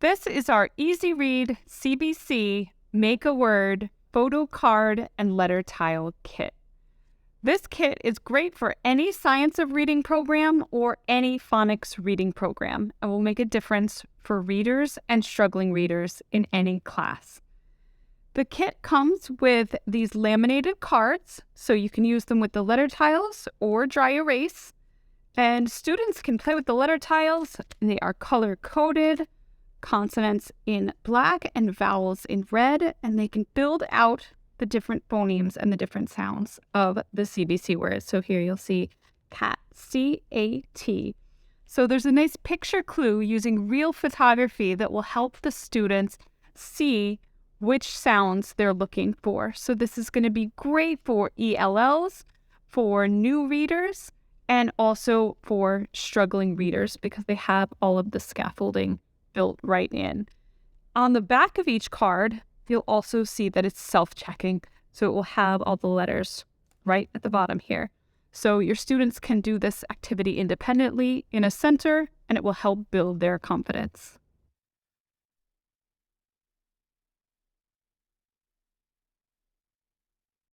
This is our EZread CVC Make a Word photo card and letter tile kit. This kit is great for any science of reading program or any phonics reading program and will make a difference for readers and struggling readers in any class. The kit comes with these laminated cards, so you can use them with the letter tiles or dry erase. And students can play with the letter tiles. They are color-coded, consonants in black and vowels in red, and they can build out the different phonemes and the different sounds of the CVC words. So here you'll see cat, C-A-T. So there's a nice picture clue using real photography that will help the students see which sounds they're looking for. So this is going to be great for ELLs, for new readers, and also for struggling readers because they have all of the scaffolding built right in. On the back of each card, you'll also see that it's self-checking, so it will have all the letters right at the bottom here. So your students can do this activity independently in a center, and it will help build their confidence.